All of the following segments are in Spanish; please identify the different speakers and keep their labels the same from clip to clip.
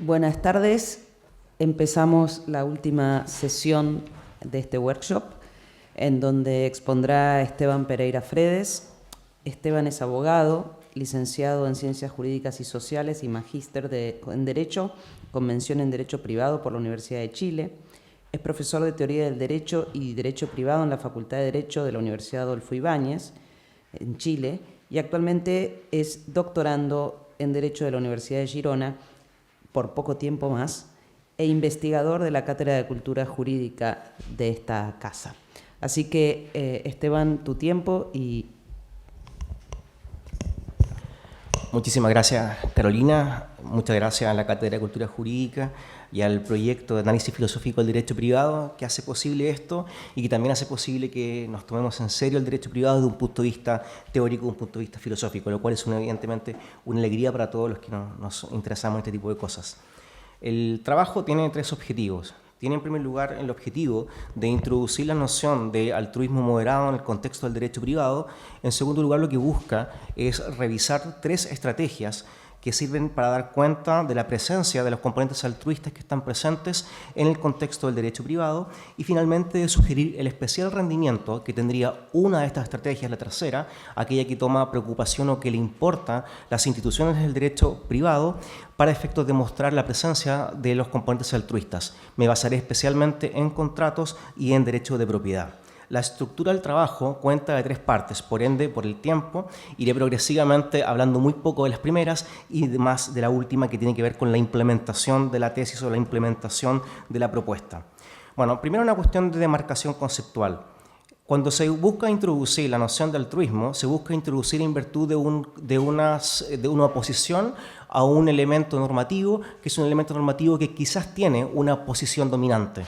Speaker 1: Buenas tardes. Empezamos la última sesión de este workshop, en donde expondrá Esteban Pereira Fredes. Esteban es abogado, licenciado en Ciencias Jurídicas y Sociales y magíster en Derecho, con mención en Derecho Privado por la Universidad de Chile. Es profesor de Teoría del Derecho y Derecho Privado en la Facultad de Derecho de la Universidad Adolfo Ibáñez, en Chile, y actualmente es doctorando en Derecho de la Universidad de Girona, por poco tiempo más, e investigador de la Cátedra de Cultura Jurídica de esta casa. Así que, Esteban, tu tiempo y...
Speaker 2: Muchísimas gracias, Carolina. Muchas gracias a la Cátedra de Cultura Jurídica y al proyecto de análisis filosófico del derecho privado que hace posible esto y que también hace posible que nos tomemos en serio el derecho privado desde un punto de vista teórico, desde un punto de vista filosófico, lo cual es evidentemente una alegría para todos los que nos interesamos en este tipo de cosas. El trabajo tiene tres objetivos. Tiene en primer lugar el objetivo de introducir la noción de altruismo moderado en el contexto del derecho privado. En segundo lugar, lo que busca es revisar tres estrategias que sirven para dar cuenta de la presencia de los componentes altruistas que están presentes en el contexto del derecho privado y finalmente de sugerir el especial rendimiento que tendría una de estas estrategias, la tercera, aquella que toma preocupación o que le importa las instituciones del derecho privado para efectos de mostrar la presencia de los componentes altruistas. Me basaré especialmente en contratos y en derecho de propiedad. La estructura del trabajo cuenta de tres partes, por ende, por el tiempo, iré progresivamente hablando muy poco de las primeras y más de la última que tiene que ver con la implementación de la tesis o la implementación de la propuesta. Bueno, primero una cuestión de demarcación conceptual. Cuando se busca introducir la noción de altruismo, se busca introducir en virtud de una oposición a un elemento normativo, que es un elemento normativo que quizás tiene una posición dominante.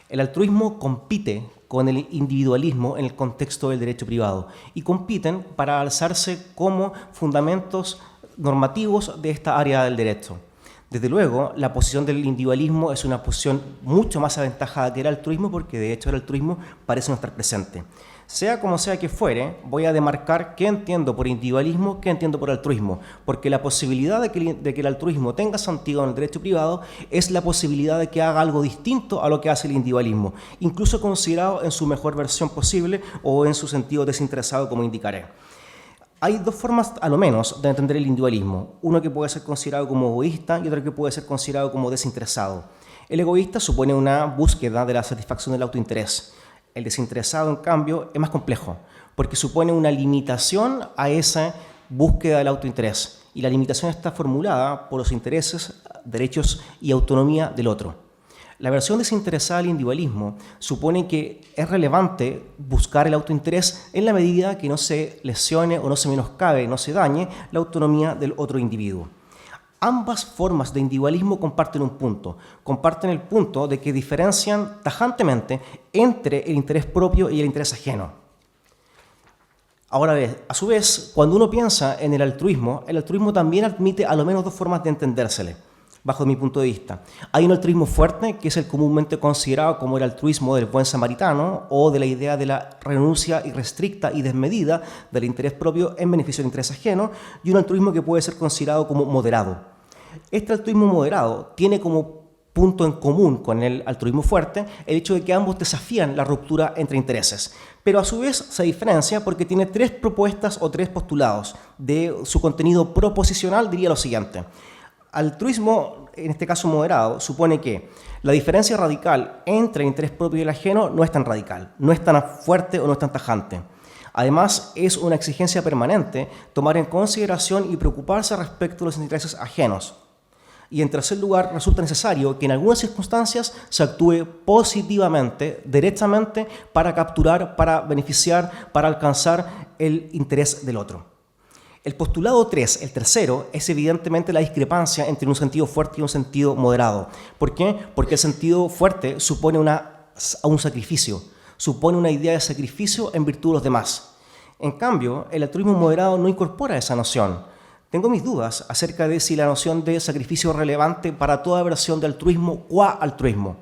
Speaker 2: El altruismo compite con el individualismo en el contexto del derecho privado y compiten para alzarse como fundamentos normativos de esta área del derecho. Desde luego, la posición del individualismo es una posición mucho más aventajada que el altruismo porque de hecho el altruismo parece no estar presente. Sea como sea que fuere, voy a demarcar qué entiendo por individualismo, qué entiendo por altruismo, porque la posibilidad de que el altruismo tenga sentido en el derecho privado es la posibilidad de que haga algo distinto a lo que hace el individualismo, incluso considerado en su mejor versión posible o en su sentido desinteresado, como indicaré. Hay dos formas, a lo menos, de entender el individualismo. Uno que puede ser considerado como egoísta y otro que puede ser considerado como desinteresado. El egoísta supone una búsqueda de la satisfacción del autointerés. El desinteresado, en cambio, es más complejo, porque supone una limitación a esa búsqueda del autointerés. Y la limitación está formulada por los intereses, derechos y autonomía del otro. La versión desinteresada del individualismo supone que es relevante buscar el autointerés en la medida que no se lesione o no se menoscabe, no se dañe la autonomía del otro individuo. Ambas formas de individualismo comparten un punto. Comparten el punto de que diferencian tajantemente entre el interés propio y el interés ajeno. Ahora, a su vez, cuando uno piensa en el altruismo también admite a lo menos dos formas de entendérsele, bajo mi punto de vista. Hay un altruismo fuerte, que es el comúnmente considerado como el altruismo del buen samaritano o de la idea de la renuncia irrestricta y desmedida del interés propio en beneficio del interés ajeno, y un altruismo que puede ser considerado como moderado. Este altruismo moderado tiene como punto en común con el altruismo fuerte el hecho de que ambos desafían la ruptura entre intereses, pero a su vez se diferencia porque tiene tres propuestas o tres postulados. De su contenido proposicional diría lo siguiente: altruismo, en este caso moderado, supone que la diferencia radical entre el interés propio y el ajeno no es tan radical, no es tan fuerte o no es tan tajante. Además, es una exigencia permanente tomar en consideración y preocuparse respecto de los intereses ajenos. Y en tercer lugar, resulta necesario que en algunas circunstancias se actúe positivamente, derechamente, para capturar, para beneficiar, para alcanzar el interés del otro. El postulado 3, el tercero, es evidentemente la discrepancia entre un sentido fuerte y un sentido moderado. ¿Por qué? Porque el sentido fuerte supone un sacrificio, supone una idea de sacrificio en virtud de los demás. En cambio, el altruismo moderado no incorpora esa noción. Tengo mis dudas acerca de si la noción de sacrificio es relevante para toda versión de altruismo qua altruismo.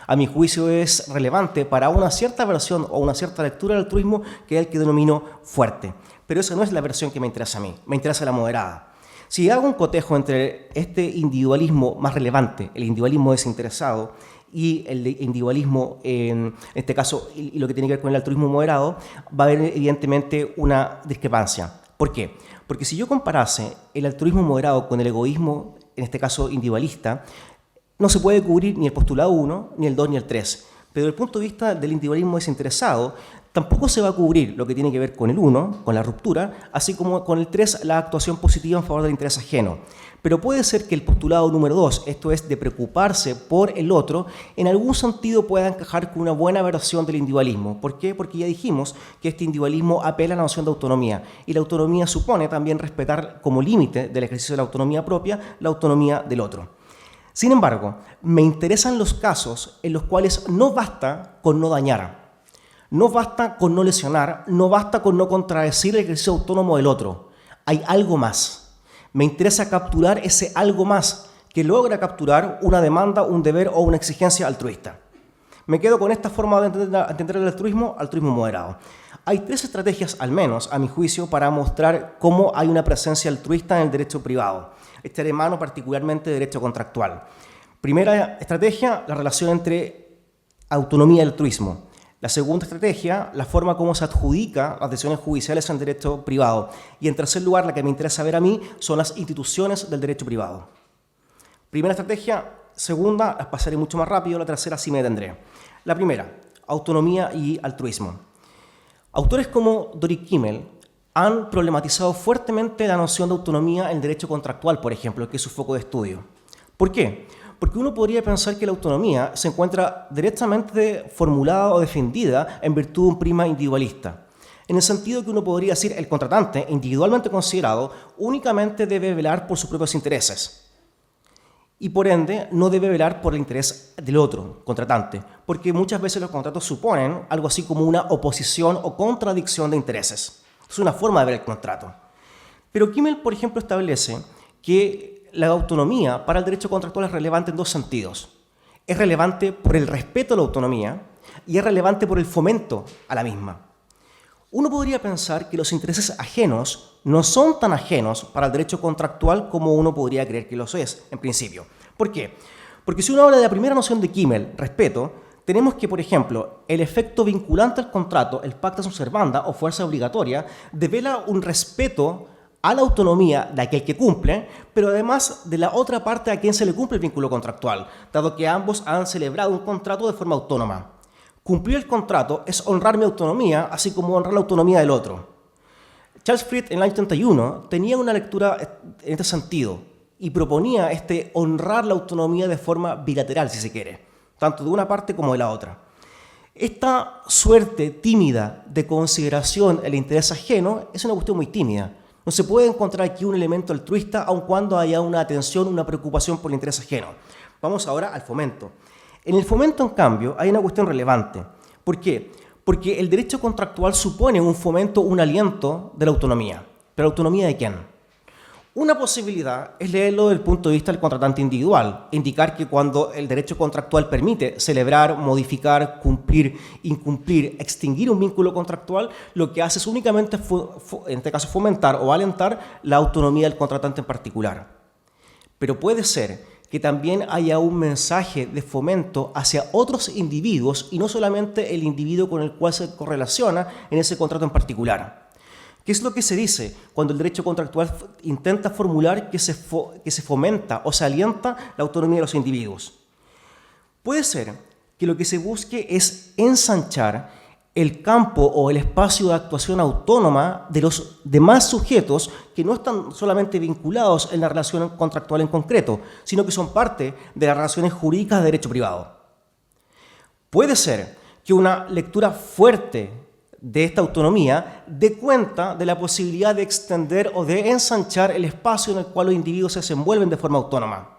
Speaker 2: A mi juicio es relevante para una cierta versión o una cierta lectura del altruismo, que es el que denomino fuerte. Pero esa no es la versión que me interesa a mí, me interesa la moderada. Si hago un cotejo entre este individualismo más relevante, el individualismo desinteresado, y el individualismo, en este caso, y lo que tiene que ver con el altruismo moderado, va a haber evidentemente una discrepancia. ¿Por qué? Porque si yo comparase el altruismo moderado con el egoísmo, en este caso individualista, no se puede cubrir ni el postulado 1, ni el 2, ni el 3. Pero desde el punto de vista del individualismo desinteresado, tampoco se va a cubrir lo que tiene que ver con el 1, con la ruptura, así como con el 3, la actuación positiva en favor del interés ajeno. Pero puede ser que el postulado número 2, esto es de preocuparse por el otro, en algún sentido pueda encajar con una buena versión del individualismo. ¿Por qué? Porque ya dijimos que este individualismo apela a la noción de autonomía, y la autonomía supone también respetar como límite del ejercicio de la autonomía propia la autonomía del otro. Sin embargo, me interesan los casos en los cuales no basta con no dañar, no basta con no lesionar, no basta con no contradecir el ejercicio autónomo del otro. Hay algo más. Me interesa capturar ese algo más que logra capturar una demanda, un deber o una exigencia altruista. Me quedo con esta forma de entender el altruismo moderado. Hay 3 estrategias, al menos, a mi juicio, para mostrar cómo hay una presencia altruista en el derecho privado. Echaré mano particularmente de derecho contractual. Primera estrategia, la relación entre autonomía y altruismo. La segunda estrategia, la forma como se adjudica las decisiones judiciales en derecho privado. Y en tercer lugar, la que me interesa ver a mí, son las instituciones del derecho privado. Primera estrategia, segunda, las pasaré mucho más rápido, la tercera sí me detendré. La primera, autonomía y altruismo. Autores como Doric Kimmel han problematizado fuertemente la noción de autonomía en el derecho contractual, por ejemplo, que es su foco de estudio. ¿Por qué? Porque uno podría pensar que la autonomía se encuentra directamente formulada o defendida en virtud de un prisma individualista. En el sentido que uno podría decir el contratante, individualmente considerado, únicamente debe velar por sus propios intereses. Y por ende, no debe velar por el interés del otro, contratante, porque muchas veces los contratos suponen algo así como una oposición o contradicción de intereses. Es una forma de ver el contrato. Pero Kimmel, por ejemplo, establece que la autonomía para el derecho contractual es relevante en 2 sentidos. Es relevante por el respeto a la autonomía y es relevante por el fomento a la misma. Uno podría pensar que los intereses ajenos no son tan ajenos para el derecho contractual como uno podría creer que los es, en principio. ¿Por qué? Porque si uno habla de la primera noción de Kimmel, respeto, tenemos que, por ejemplo, el efecto vinculante al contrato, el pacta sunt servanda o fuerza obligatoria, devela un respeto a la autonomía de aquel que cumple, pero además de la otra parte a quien se le cumple el vínculo contractual, dado que ambos han celebrado un contrato de forma autónoma. Cumplir el contrato es honrar mi autonomía, así como honrar la autonomía del otro. Charles Fried, en el año 71, tenía una lectura en este sentido y proponía honrar la autonomía de forma bilateral, si se quiere, tanto de una parte como de la otra. Esta suerte tímida de consideración del interés ajeno es una cuestión muy tímida. No se puede encontrar aquí un elemento altruista aun cuando haya una atención, una preocupación por el interés ajeno. Vamos ahora al fomento. En el fomento, en cambio, hay una cuestión relevante. ¿Por qué? Porque el derecho contractual supone un fomento, un aliento de la autonomía. ¿Pero la autonomía de quién? Una posibilidad es leerlo desde el punto de vista del contratante individual, indicar que cuando el derecho contractual permite celebrar, modificar, cumplir, incumplir, extinguir un vínculo contractual, lo que hace es únicamente, en este caso, fomentar o alentar la autonomía del contratante en particular. Pero puede ser que también haya un mensaje de fomento hacia otros individuos y no solamente el individuo con el cual se correlaciona en ese contrato en particular. ¿Qué es lo que se dice cuando el derecho contractual intenta formular que se fomenta o se alienta la autonomía de los individuos? Puede ser que lo que se busque es ensanchar el campo o el espacio de actuación autónoma de los demás sujetos que no están solamente vinculados en la relación contractual en concreto, sino que son parte de las relaciones jurídicas de derecho privado. Puede ser que una lectura fuerte de esta autonomía dé cuenta de la posibilidad de extender o de ensanchar el espacio en el cual los individuos se desenvuelven de forma autónoma.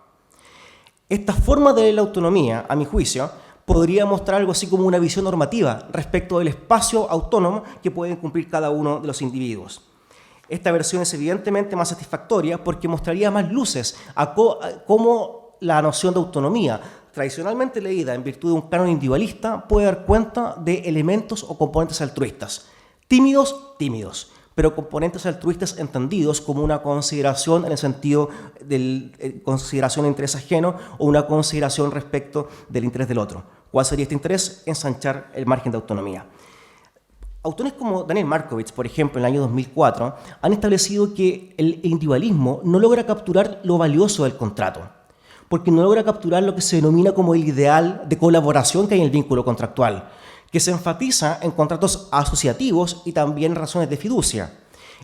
Speaker 2: Esta forma de la autonomía, a mi juicio, podría mostrar algo así como una visión normativa respecto del espacio autónomo que pueden cumplir cada uno de los individuos. Esta versión es evidentemente más satisfactoria porque mostraría más luces a cómo la noción de autonomía, tradicionalmente leída en virtud de un canon individualista, puede dar cuenta de elementos o componentes altruistas. Tímidos, pero componentes altruistas entendidos como una consideración en el sentido de consideración de interés ajeno o una consideración respecto del interés del otro. ¿Cuál sería este interés? Ensanchar el margen de autonomía. Autores como Daniel Markovits, por ejemplo, en el año 2004, han establecido que el individualismo no logra capturar lo valioso del contrato, porque no logra capturar lo que se denomina como el ideal de colaboración que hay en el vínculo contractual, que se enfatiza en contratos asociativos y también razones de fiducia,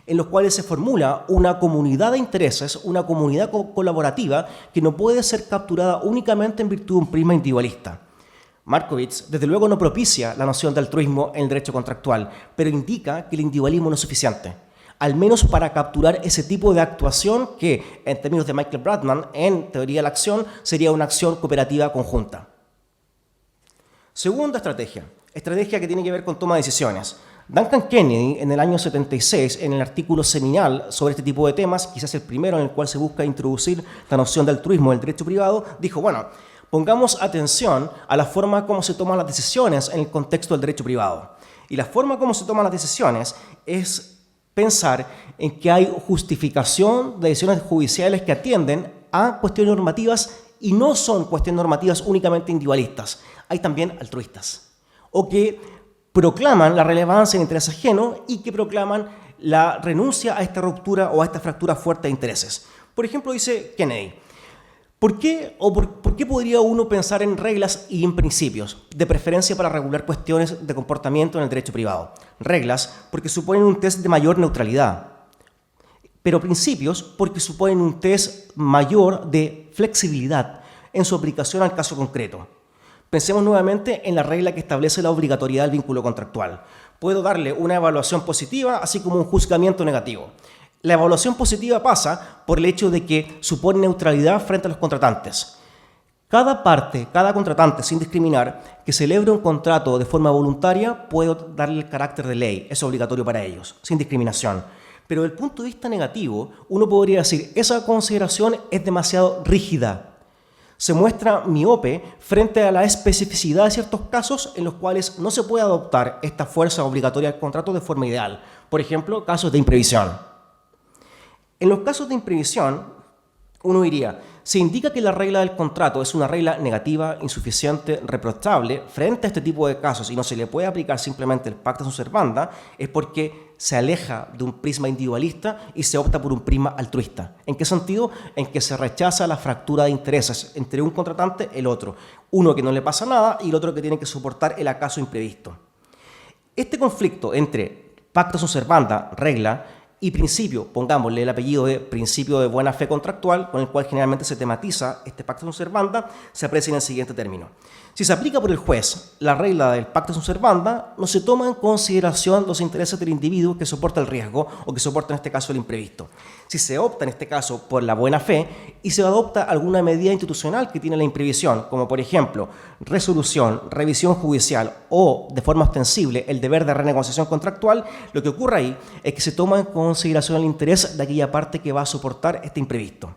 Speaker 2: en los cuales se formula una comunidad de intereses, una comunidad colaborativa que no puede ser capturada únicamente en virtud de un prisma individualista. Markovits, desde luego, no propicia la noción de altruismo en el derecho contractual, pero indica que el individualismo no es suficiente, al menos para capturar ese tipo de actuación que, en términos de Michael Bradman, en teoría de la acción, sería una acción cooperativa conjunta. Segunda estrategia que tiene que ver con toma de decisiones. Duncan Kennedy, en el año 76, en el artículo seminal sobre este tipo de temas, quizás el primero en el cual se busca introducir la noción de altruismo en el derecho privado, dijo, bueno, pongamos atención a la forma como se toman las decisiones en el contexto del derecho privado. Y la forma como se toman las decisiones es pensar en que hay justificación de decisiones judiciales que atienden a cuestiones normativas y no son cuestiones normativas únicamente individualistas. Hay también altruistas, o que proclaman la relevancia del interés ajeno y que proclaman la renuncia a esta ruptura o a esta fractura fuerte de intereses. Por ejemplo, dice Kennedy, ¿por qué podría uno pensar en reglas y en principios, de preferencia para regular cuestiones de comportamiento en el derecho privado? Reglas porque suponen un test de mayor neutralidad, pero principios porque suponen un test mayor de flexibilidad en su aplicación al caso concreto. Pensemos nuevamente en la regla que establece la obligatoriedad del vínculo contractual. Puedo darle una evaluación positiva, así como un juzgamiento negativo. La evaluación positiva pasa por el hecho de que supone neutralidad frente a los contratantes. Cada parte, cada contratante, sin discriminar, que celebre un contrato de forma voluntaria, puede darle el carácter de ley, es obligatorio para ellos, sin discriminación. Pero desde el punto de vista negativo, uno podría decir, esa consideración es demasiado rígida. Se muestra miope frente a la especificidad de ciertos casos en los cuales no se puede adoptar esta fuerza obligatoria del contrato de forma ideal. Por ejemplo, casos de imprevisión. En los casos de imprevisión, uno diría, se indica que la regla del contrato es una regla negativa, insuficiente, reprochable frente a este tipo de casos y no se le puede aplicar simplemente el pacta sunt servanda, es porque se aleja de un prisma individualista y se opta por un prisma altruista. ¿En qué sentido? En que se rechaza la fractura de intereses entre un contratante y el otro. Uno que no le pasa nada y el otro que tiene que soportar el acaso imprevisto. Este conflicto entre pacta sunt servanda, regla, y principio, pongámosle el apellido de principio de buena fe contractual, con el cual generalmente se tematiza este pacta sunt servanda, se aprecia en el siguiente término. Si se aplica por el juez la regla del pacta sunt servanda, no se toma en consideración los intereses del individuo que soporta el riesgo o que soporta en este caso el imprevisto. Si se opta en este caso por la buena fe y se adopta alguna medida institucional que tiene la imprevisión, como por ejemplo resolución, revisión judicial o de forma ostensible el deber de renegociación contractual, lo que ocurre ahí es que se toma en consideración el interés de aquella parte que va a soportar este imprevisto.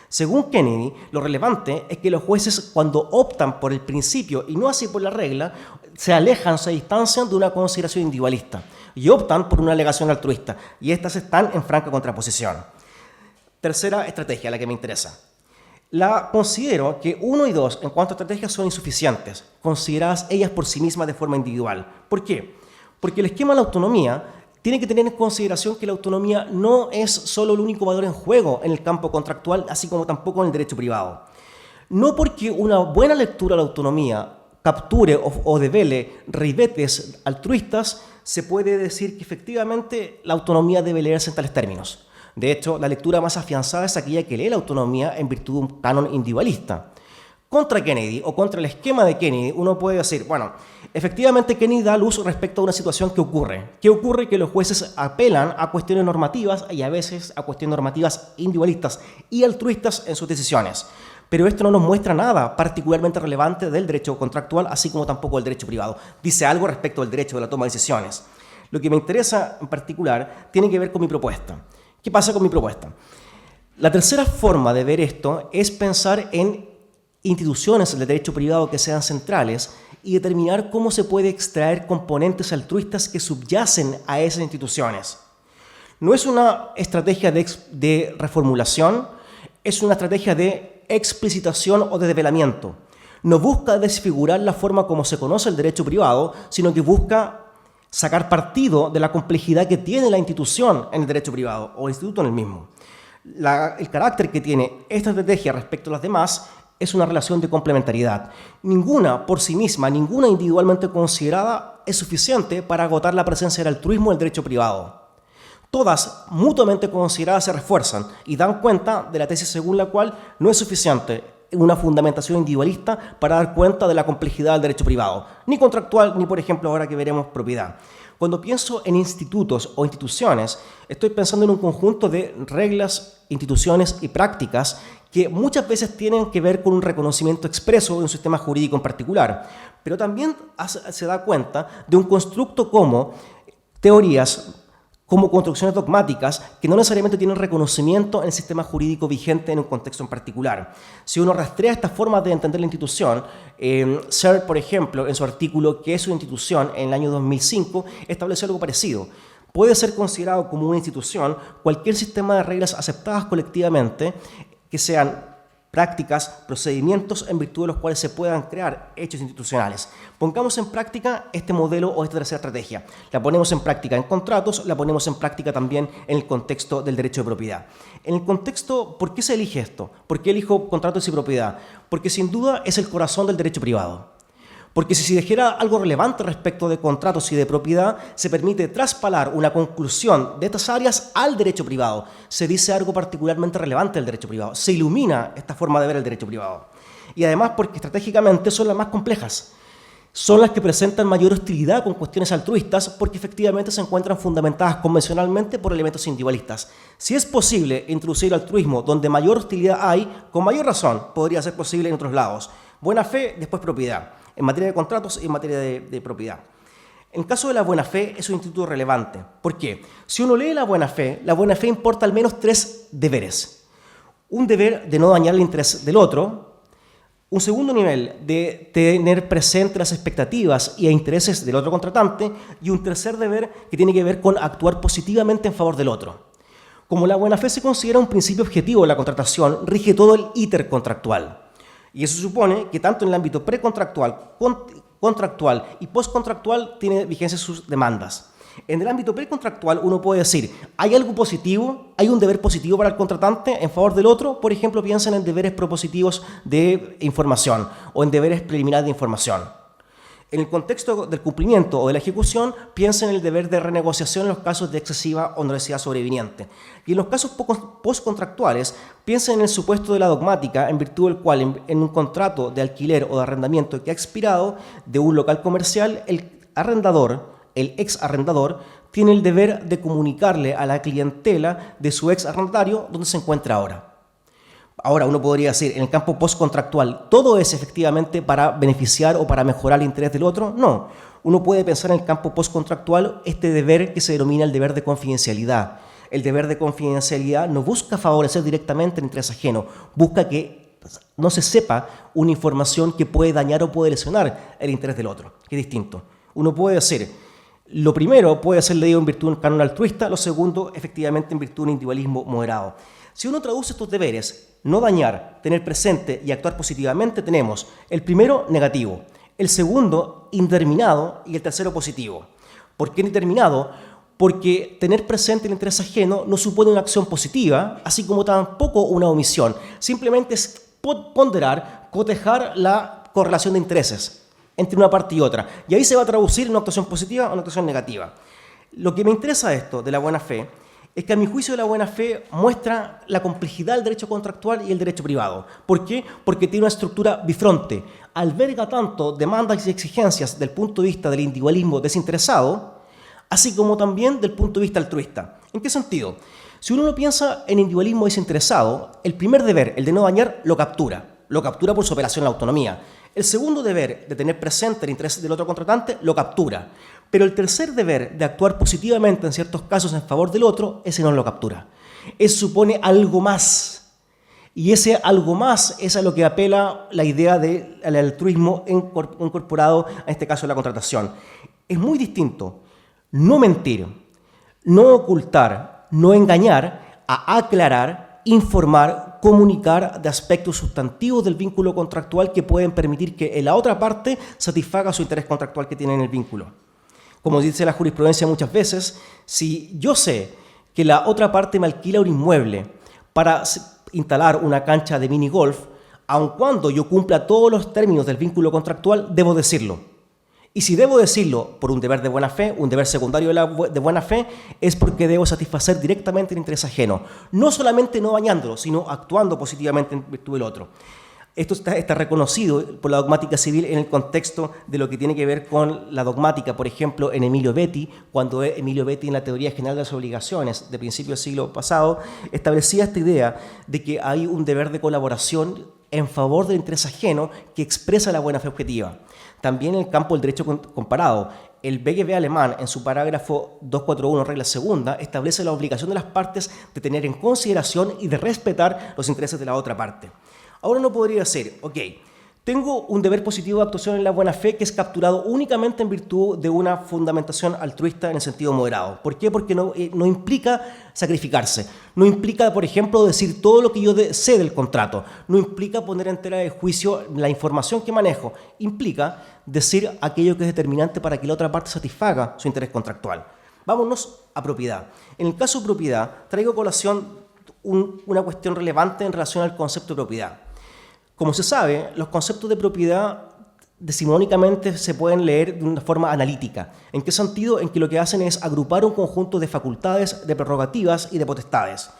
Speaker 2: Según Kennedy, lo relevante es que los jueces, cuando optan por el principio y no así por la regla, se alejan, se distancian de una consideración individualista y optan por una alegación altruista, y estas están en franca contraposición. Tercera estrategia, la que me interesa. Considero que 1 y 2, en cuanto a estrategias, son insuficientes, consideradas ellas por sí mismas de forma individual. ¿Por qué? Porque el esquema de la autonomía tiene que tener en consideración que la autonomía no es solo el único valor en juego en el campo contractual, así como tampoco en el derecho privado. No porque una buena lectura de la autonomía capture o devele ribetes altruistas, se puede decir que efectivamente la autonomía debe leerse en tales términos. De hecho, la lectura más afianzada es aquella que lee la autonomía en virtud de un canon individualista. Contra Kennedy o contra el esquema de Kennedy, uno puede decir, bueno, efectivamente Kennedy da luz respecto a una situación que ocurre. ¿Qué ocurre? Que los jueces apelan a cuestiones normativas y a veces a cuestiones normativas individualistas y altruistas en sus decisiones. Pero esto no nos muestra nada particularmente relevante del derecho contractual, así como tampoco del derecho privado. Dice algo respecto al derecho de la toma de decisiones. Lo que me interesa en particular tiene que ver con mi propuesta. ¿Qué pasa con mi propuesta? La tercera forma de ver esto es pensar en instituciones del derecho privado que sean centrales y determinar cómo se puede extraer componentes altruistas que subyacen a esas instituciones. no es una estrategia de reformulación, es una estrategia de explicitación o de develamiento. No busca desfigurar la forma como se conoce el derecho privado, sino que busca sacar partido de la complejidad que tiene la institución en el derecho privado o el instituto en el mismo. El carácter que tiene esta estrategia respecto a las demás es una relación de complementariedad. Ninguna por sí misma, ninguna individualmente considerada es suficiente para agotar la presencia del altruismo en el derecho privado. Todas, mutuamente consideradas, se refuerzan y dan cuenta de la tesis según la cual no es suficiente una fundamentación individualista para dar cuenta de la complejidad del derecho privado, ni contractual, ni, por ejemplo, ahora que veremos propiedad. Cuando pienso en institutos o instituciones, estoy pensando en un conjunto de reglas, instituciones y prácticas que muchas veces tienen que ver con un reconocimiento expreso de un sistema jurídico en particular, pero también se da cuenta de un constructo como teorías, como construcciones dogmáticas que no necesariamente tienen reconocimiento en el sistema jurídico vigente en un contexto en particular. Si uno rastrea estas formas de entender la institución, Searle, por ejemplo, en su artículo ¿Qué es una institución?, en el año 2005, estableció algo parecido. Puede ser considerado como una institución cualquier sistema de reglas aceptadas colectivamente que sean prácticas, procedimientos en virtud de los cuales se puedan crear hechos institucionales. Pongamos en práctica este modelo o esta tercera estrategia. La ponemos en práctica en contratos, la ponemos en práctica también en el contexto del derecho de propiedad. En el contexto, ¿por qué se elige esto? ¿Por qué elijo contratos y propiedad? Porque sin duda es el corazón del derecho privado. Porque si se dijera algo relevante respecto de contratos y de propiedad, se permite traspalar una conclusión de estas áreas al derecho privado. Se dice algo particularmente relevante del derecho privado. Se ilumina esta forma de ver el derecho privado. Y además porque estratégicamente son las más complejas. Son las que presentan mayor hostilidad con cuestiones altruistas porque efectivamente se encuentran fundamentadas convencionalmente por elementos individualistas. Si es posible introducir altruismo donde mayor hostilidad hay, con mayor razón podría ser posible en otros lados. Buena fe, después propiedad. En materia de contratos y en materia de propiedad. En el caso de la buena fe es un instituto relevante. ¿Por qué? Si uno lee la buena fe importa al menos 3 deberes. Un deber de no dañar el interés del otro, un segundo nivel de tener presente las expectativas y intereses del otro contratante y un tercer deber que tiene que ver con actuar positivamente en favor del otro. Como la buena fe se considera un principio objetivo de la contratación, rige todo el íter contractual. Y eso supone que tanto en el ámbito precontractual, contractual y postcontractual tiene vigencia sus demandas. En el ámbito precontractual uno puede decir, ¿hay algo positivo? ¿Hay un deber positivo para el contratante en favor del otro? Por ejemplo, piensen en deberes propositivos de información o en deberes preliminares de información. En el contexto del cumplimiento o de la ejecución, piensen en el deber de renegociación en los casos de excesiva onerosidad sobreviniente. Y en los casos postcontractuales, piensen en el supuesto de la dogmática, en virtud del cual en un contrato de alquiler o de arrendamiento que ha expirado de un local comercial, el ex arrendador, tiene el deber de comunicarle a la clientela de su ex arrendatario dónde se encuentra ahora. Ahora, uno podría decir, en el campo postcontractual, ¿todo es efectivamente para beneficiar o para mejorar el interés del otro? No. Uno puede pensar en el campo postcontractual este deber que se denomina el deber de confidencialidad. El deber de confidencialidad no busca favorecer directamente el interés ajeno, busca que no se sepa una información que puede dañar o puede lesionar el interés del otro, que es distinto. Uno puede decir, lo primero puede ser leído en virtud de un canon altruista, lo segundo, efectivamente, en virtud de un individualismo moderado. Si uno traduce estos deberes, no dañar, tener presente y actuar positivamente, tenemos el primero negativo, el segundo indeterminado y el tercero positivo. ¿Por qué indeterminado? Porque tener presente el interés ajeno no supone una acción positiva, así como tampoco una omisión. Simplemente es ponderar, cotejar la correlación de intereses entre una parte y otra. Y ahí se va a traducir en una actuación positiva o una actuación negativa. Lo que me interesa de esto, de la buena fe, es que a mi juicio la buena fe muestra la complejidad del derecho contractual y el derecho privado. ¿Por qué? Porque tiene una estructura bifronte. Alberga tanto demandas y exigencias del punto de vista del individualismo desinteresado, así como también del punto de vista altruista. ¿En qué sentido? Si uno lo piensa en individualismo desinteresado, el primer deber, el de no dañar, lo captura por su operación en la autonomía. El segundo deber, de tener presente el interés del otro contratante, lo captura. Pero el tercer deber, de actuar positivamente en ciertos casos en favor del otro, ese no lo captura. Eso supone algo más. Y ese algo más es a lo que apela la idea del altruismo incorporado, en este caso, en la contratación. Es muy distinto no mentir, no ocultar, no engañar, a aclarar, informar, comunicar de aspectos sustantivos del vínculo contractual que pueden permitir que la otra parte satisfaga su interés contractual que tiene en el vínculo. Como dice la jurisprudencia muchas veces, si yo sé que la otra parte me alquila un inmueble para instalar una cancha de minigolf, aun cuando yo cumpla todos los términos del vínculo contractual, debo decirlo. Y si debo decirlo por un deber de buena fe, un deber secundario de buena fe, es porque debo satisfacer directamente el interés ajeno. No solamente no dañándolo, sino actuando positivamente en virtud del otro. Esto está reconocido por la dogmática civil en el contexto de lo que tiene que ver con la dogmática, por ejemplo, en Emilio Betti, cuando Emilio Betti en la Teoría General de las Obligaciones de principios del siglo pasado establecía esta idea de que hay un deber de colaboración en favor del interés ajeno que expresa la buena fe objetiva. También en el campo del derecho comparado, el BGB alemán, en su parágrafo 241, regla segunda, establece la obligación de las partes de tener en consideración y de respetar los intereses de la otra parte. Ahora no podría ser, ok, tengo un deber positivo de actuación en la buena fe que es capturado únicamente en virtud de una fundamentación altruista en el sentido moderado. ¿Por qué? Porque no implica sacrificarse. No implica, por ejemplo, decir todo lo que yo sé del contrato. No implica poner en tela de juicio la información que manejo. Implica decir aquello que es determinante para que la otra parte satisfaga su interés contractual. Vámonos a propiedad. En el caso de propiedad, traigo a colación una cuestión relevante en relación al concepto de propiedad. Como se sabe, los conceptos de propiedad decimonónicamente se pueden leer de una forma analítica. ¿En qué sentido? En que lo que hacen es agrupar un conjunto de facultades, de prerrogativas y de potestades.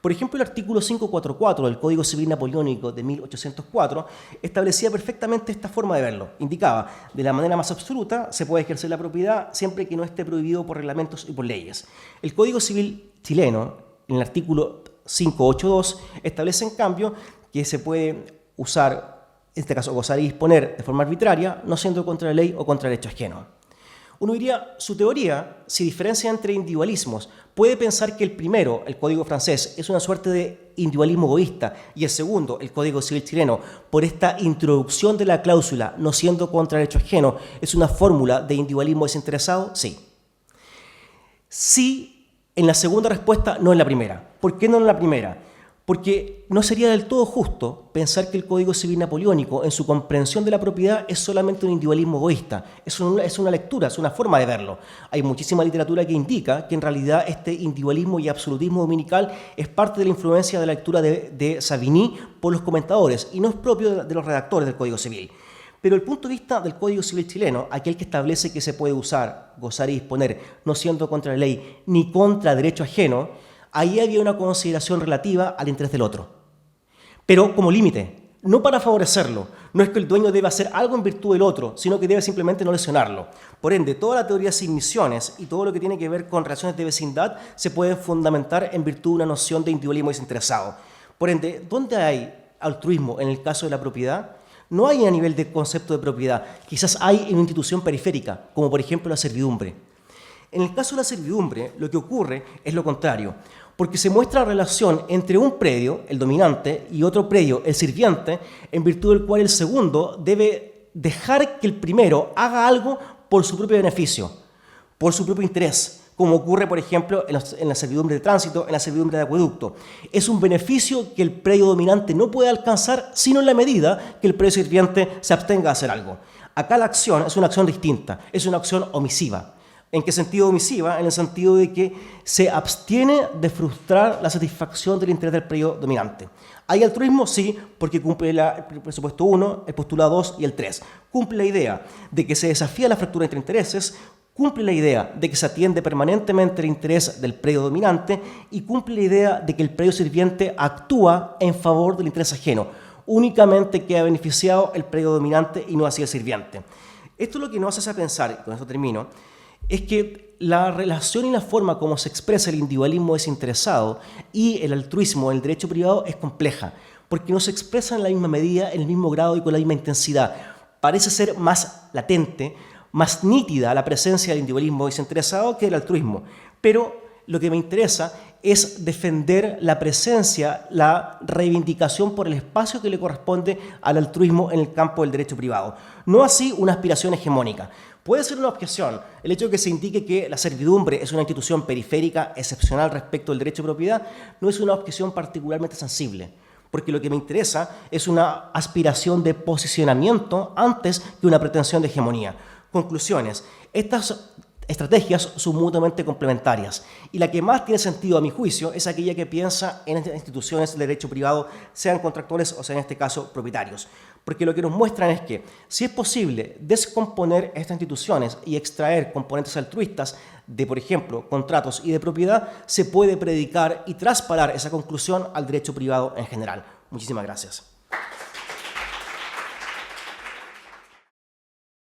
Speaker 2: Por ejemplo, el artículo 544 del Código Civil Napoleónico de 1804 establecía perfectamente esta forma de verlo. Indicaba, de la manera más absoluta, se puede ejercer la propiedad siempre que no esté prohibido por reglamentos y por leyes. El Código Civil chileno, en el artículo 582, establece en cambio que se puede usar, en este caso, gozar y disponer de forma arbitraria, no siendo contra la ley o contra el derecho ajeno. Uno diría, su teoría, si diferencia entre individualismos, puede pensar que el primero, el Código francés, es una suerte de individualismo egoísta, y el segundo, el Código Civil chileno, por esta introducción de la cláusula, no siendo contra el derecho ajeno, es una fórmula de individualismo desinteresado, sí. Sí, en la segunda respuesta, no en la primera. ¿Por qué no en la primera? Porque no sería del todo justo pensar que el Código Civil Napoleónico, en su comprensión de la propiedad, es solamente un individualismo egoísta. Es una lectura, es una forma de verlo. Hay muchísima literatura que indica que en realidad este individualismo y absolutismo dominical es parte de la influencia de la lectura de Savigny por los comentadores y no es propio de los redactores del Código Civil. Pero el punto de vista del Código Civil chileno, aquel que establece que se puede usar, gozar y disponer, no siendo contra la ley ni contra derecho ajeno, ahí había una consideración relativa al interés del otro. Pero como límite, no para favorecerlo. No es que el dueño deba hacer algo en virtud del otro, sino que debe simplemente no lesionarlo. Por ende, toda la teoría de submisiones y todo lo que tiene que ver con relaciones de vecindad se pueden fundamentar en virtud de una noción de individualismo desinteresado. Por ende, ¿dónde hay altruismo en el caso de la propiedad? No hay a nivel de concepto de propiedad. Quizás hay en una institución periférica, como por ejemplo la servidumbre. En el caso de la servidumbre, lo que ocurre es lo contrario, porque se muestra la relación entre un predio, el dominante, y otro predio, el sirviente, en virtud del cual el segundo debe dejar que el primero haga algo por su propio beneficio, por su propio interés, como ocurre, por ejemplo, en la servidumbre de tránsito, en la servidumbre de acueducto. Es un beneficio que el predio dominante no puede alcanzar, sino en la medida que el predio sirviente se abstenga de hacer algo. Acá la acción es una acción distinta, es una acción omisiva. ¿En qué sentido omisiva? En el sentido de que se abstiene de frustrar la satisfacción del interés del predio dominante. ¿Hay altruismo? Sí, porque cumple el presupuesto 1, el postulado 2 y el 3. Cumple la idea de que se desafía la fractura entre intereses, cumple la idea de que se atiende permanentemente el interés del predio dominante y cumple la idea de que el predio sirviente actúa en favor del interés ajeno. Únicamente queda beneficiado el predio dominante y no así el sirviente. Esto es lo que nos hace pensar, y con esto termino, es que la relación y la forma como se expresa el individualismo desinteresado y el altruismo en el derecho privado es compleja, porque no se expresa en la misma medida, en el mismo grado y con la misma intensidad. Parece ser más latente, más nítida la presencia del individualismo desinteresado que del altruismo, pero lo que me interesa es defender la presencia, la reivindicación por el espacio que le corresponde al altruismo en el campo del derecho privado. No así una aspiración hegemónica. Puede ser una objeción el hecho de que se indique que la servidumbre es una institución periférica excepcional respecto al derecho de propiedad, no es una objeción particularmente sensible, porque lo que me interesa es una aspiración de posicionamiento antes que una pretensión de hegemonía. Conclusiones. Estas estrategias son mutuamente complementarias y la que más tiene sentido a mi juicio es aquella que piensa en instituciones de derecho privado, sean contractuales o sean en este caso propietarios, porque lo que nos muestran es que si es posible descomponer estas instituciones y extraer componentes altruistas de, por ejemplo, contratos y de propiedad, se puede predicar y traspalar esa conclusión al derecho privado en general. Muchísimas gracias.